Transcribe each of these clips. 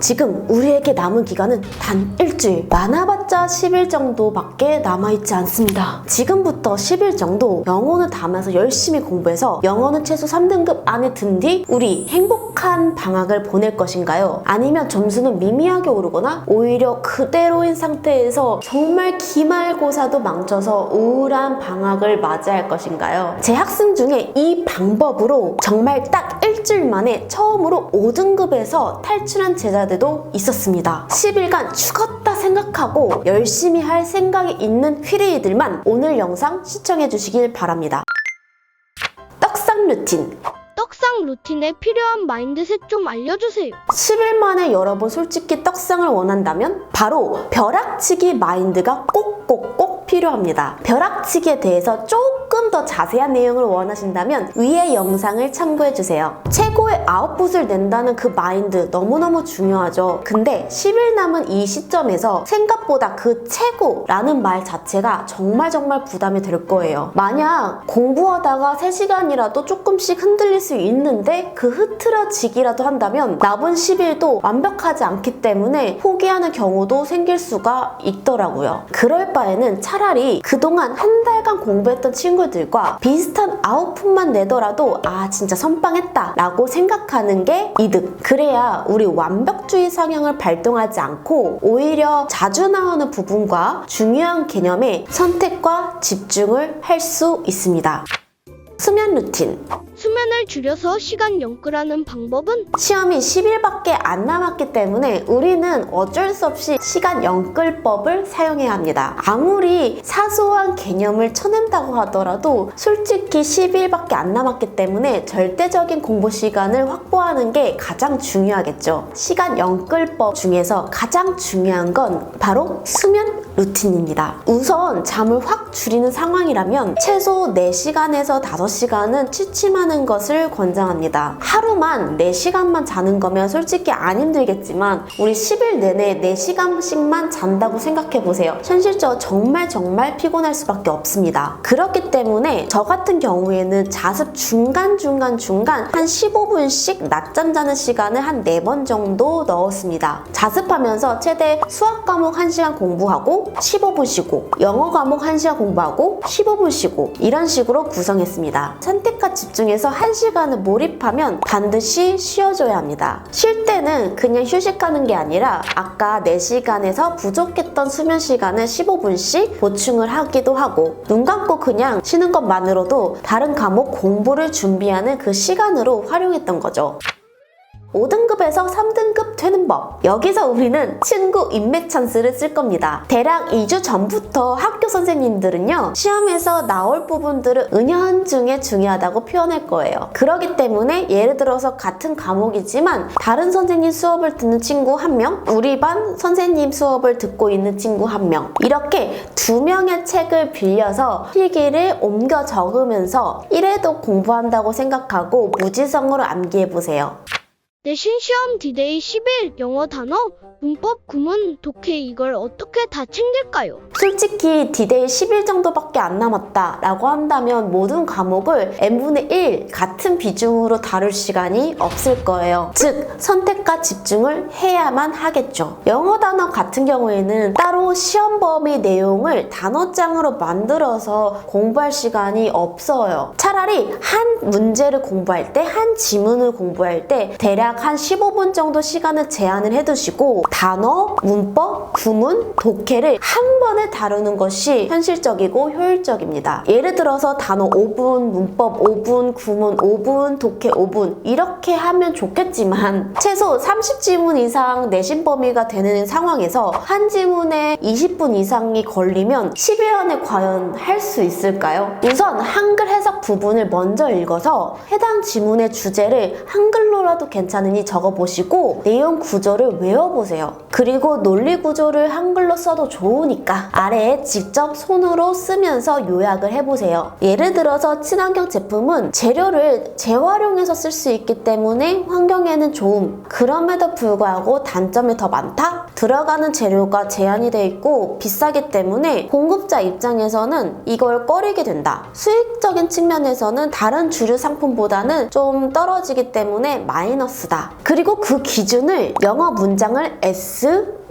지금 우리에게 남은 기간은 단 일주일, 많아봤자 10일 정도밖에 남아있지 않습니다. 지금부터 10일 정도 영혼을 담아서 열심히 공부해서 영어는 최소 3등급 안에 든 뒤 우리 행복한 방학을 보낼 것인가요? 아니면 점수는 미미하게 오르거나 오히려 그대로인 상태에서 정말 기말고사도 망쳐서 우울한 방학을 맞이할 것인가요? 제 학생 중에 이 방법으로 정말 딱 일주일 만에 처음으로 5등급에서 탈출한 제자들도 있었습니다. 10일간 죽었다 생각하고 열심히 할 생각이 있는 퀴리들만 오늘 영상 시청해 주시길 바랍니다. 떡상 루틴. 떡상 루틴에 필요한 마인드셋 좀 알려주세요. 10일 만에 여러분 솔직히 떡상을 원한다면 바로 벼락치기 마인드가 꼭 필요합니다. 벼락치기에 대해서 조금 더 자세한 내용을 원하신다면 위의 영상을 참고해주세요. 최고의 아웃풋을 낸다는 그 마인드 너무너무 중요하죠. 근데 10일 남은 이 시점에서 생각보다 그 최고라는 말 자체가 정말 부담이 될 거예요. 만약 공부하다가 3시간이라도 조금씩 흔들릴 수 있는데 그 흐트러지기라도 한다면 남은 10일도 완벽하지 않기 때문에 포기하는 경우도 생길 수가 있더라고요. 그럴 바에는 차라리 그동안 한 달간 공부했던 친구들과 비슷한 아웃풋만 내더라도 아 진짜 선빵했다 라고 생각하는 게 이득. 그래야 우리 완벽주의 성향을 발동하지 않고 오히려 자주 나오는 부분과 중요한 개념에 선택과 집중을 할 수 있습니다. 수면 루틴. 수면을 줄여서 시간 영끌하는 방법은? 시험이 10일밖에 안 남았기 때문에 우리는 어쩔 수 없이 시간 영끌법을 사용해야 합니다. 아무리 사소한 개념을 쳐낸다고 하더라도 솔직히 10일밖에 안 남았기 때문에 절대적인 공부 시간을 확보하는 게 가장 중요하겠죠. 시간 영끌법 중에서 가장 중요한 건 바로 수면 루틴입니다. 우선 잠을 확 줄이는 상황이라면 최소 4시간에서 5시간은 취침하는 것을 권장합니다. 하루만 4시간만 자는 거면 솔직히 안 힘들겠지만 우리 10일 내내 4시간씩만 잔다고 생각해보세요. 현실적으로 정말 피곤할 수밖에 없습니다. 그렇기 때문에 저 같은 경우에는 자습 중간중간 한 15분씩 낮잠 자는 시간을 한 4번 정도 넣었습니다. 자습하면서 최대 수학 과목 1시간 공부하고 15분 쉬고 영어 과목 1시간 공부하고 15분 쉬고 이런 식으로 구성했습니다. 선택과 집중해서 1시간을 몰입하면 반드시 쉬어줘야 합니다. 쉴 때는 그냥 휴식하는 게 아니라 아까 4시간에서 부족했던 수면 시간을 15분씩 보충을 하기도 하고 눈 감고 그냥 쉬는 것만으로도 다른 과목 공부를 준비하는 그 시간으로 활용했던 거죠. 5등급에서 3등급 되는 법. 여기서 우리는 친구 인맥 찬스를 쓸 겁니다. 대략 2주 전부터 학교 선생님들은요 시험에서 나올 부분들을 은연중에 중요하다고 표현할 거예요. 그렇기 때문에 예를 들어서 같은 과목이지만 다른 선생님 수업을 듣는 친구 1명, 우리 반 선생님 수업을 듣고 있는 친구 1명, 이렇게 2명의 책을 빌려서 필기를 옮겨 적으면서 1회도 공부한다고 생각하고 무지성으로 암기해보세요. 내신 시험 D-Day 10일 영어 단어, 문법, 구문, 독해 이걸 어떻게 다 챙길까요? 솔직히 D-Day 10일 정도밖에 안 남았다 라고 한다면 모든 과목을 n분의 1 같은 비중으로 다룰 시간이 없을 거예요. 즉 선택과 집중을 해야만 하겠죠. 영어 단어 같은 경우에는 따로 시험 범위 내용을 단어장으로 만들어서 공부할 시간이 없어요. 차라리 한 문제를 공부할 때, 한 지문을 공부할 때 대략 한 15분 정도 시간을 제한을 해두시고 단어, 문법, 구문, 독해를 한 번에 다루는 것이 현실적이고 효율적입니다. 예를 들어서 단어 5분, 문법 5분, 구문 5분, 독해 5분 이렇게 하면 좋겠지만 최소 30지문 이상 내신 범위가 되는 상황에서 한 지문에 20분 이상이 걸리면 10일 안에 과연 할 수 있을까요? 우선 한글 해석 부분을 먼저 읽어서 해당 지문의 주제를 한글로라도 괜찮으니 적어보시고 내용 구조를 외워보세요. 그리고 논리 구조를 한글로 써도 좋으니까 아래에 직접 손으로 쓰면서 요약을 해보세요. 예를 들어서 친환경 제품은 재료를 재활용해서 쓸 수 있기 때문에 환경에는 좋음. 그럼에도 불구하고 단점이 더 많다? 들어가는 재료가 제한이 돼 있고 비싸기 때문에 공급자 입장에서는 이걸 꺼리게 된다. 수익적인 측면에서는 다른 주류 상품보다는 좀 떨어지기 때문에 마이너스다. 그리고 그 기준을 영어 문장을 S,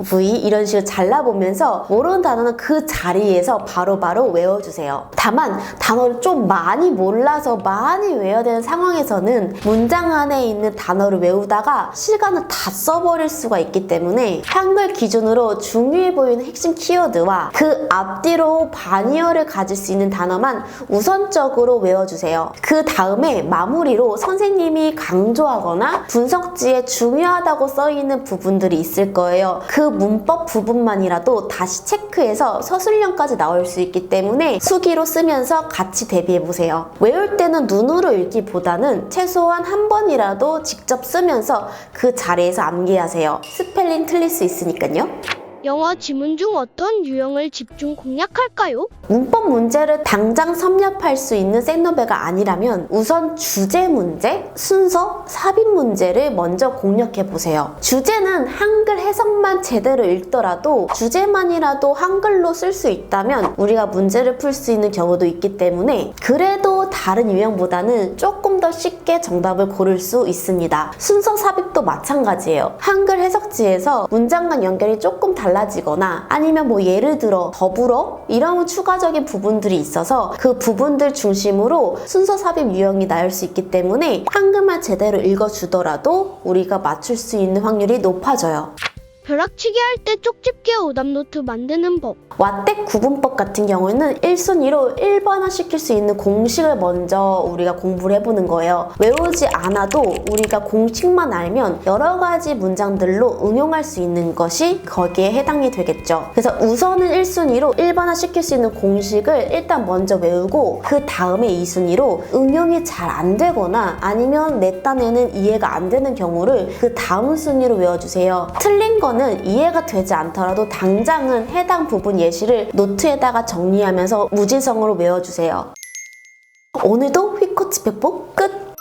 V 이런 식으로 잘라보면서 모르는 단어는 그 자리에서 바로바로 외워주세요. 다만 단어를 좀 많이 몰라서 많이 외워야 되는 상황에서는 문장 안에 있는 단어를 외우다가 시간을 다 써버릴 수가 있기 때문에 한글 기준으로 중요해 보이는 핵심 키워드와 그 앞뒤로 반의어를 가질 수 있는 단어만 우선적으로 외워주세요. 그 다음에 마무리로 선생님이 강조하거나 분석지에 중요하다고 써있는 부분들이 있을 거예요. 그 문법 부분만이라도 다시 체크해서 서술형까지 나올 수 있기 때문에 수기로 쓰면서 같이 대비해보세요. 외울 때는 눈으로 읽기보다는 최소한 한 번이라도 직접 쓰면서 그 자리에서 암기하세요. 스펠링 틀릴 수 있으니까요. 영어 지문 중 어떤 유형을 집중 공략할까요? 문법 문제를 당장 섭렵할 수 있는 생노베가 아니라면 우선 주제 문제, 순서, 삽입 문제를 먼저 공략해보세요. 주제는 한글 해석만 제대로 읽더라도 주제만이라도 한글로 쓸 수 있다면 우리가 문제를 풀 수 있는 경우도 있기 때문에 그래도 다른 유형보다는 조금 더 쉽게 정답을 고를 수 있습니다. 순서 삽입도 마찬가지예요. 한글 해석지에서 문장 간 연결이 조금 달라지거나 아니면 뭐 예를 들어 더불어 이런 추가적인 부분들이 있어서 그 부분들 중심으로 순서 삽입 유형이 나올 수 있기 때문에 한글만 제대로 읽어주더라도 우리가 맞출 수 있는 확률이 높아져요. 벼락치기 할 때 쪽집게 오답노트 만드는 법. 와떼 구분법 같은 경우에는 1순위로 일반화 시킬 수 있는 공식을 먼저 우리가 공부를 해보는 거예요. 외우지 않아도 우리가 공식만 알면 여러 가지 문장들로 응용할 수 있는 것이 거기에 해당이 되겠죠. 그래서 우선은 1순위로 일반화 시킬 수 있는 공식을 일단 먼저 외우고 그 다음에 2순위로 응용이 잘 안 되거나 아니면 내 딴에는 이해가 안 되는 경우를 그 다음 순위로 외워주세요. 틀린 거는 이해가 되지 않더라도 당장은 해당 부분 예시를 노트에다가 정리하면서 무지성으로 외워주세요. 오늘도 휘코치 백보 끝!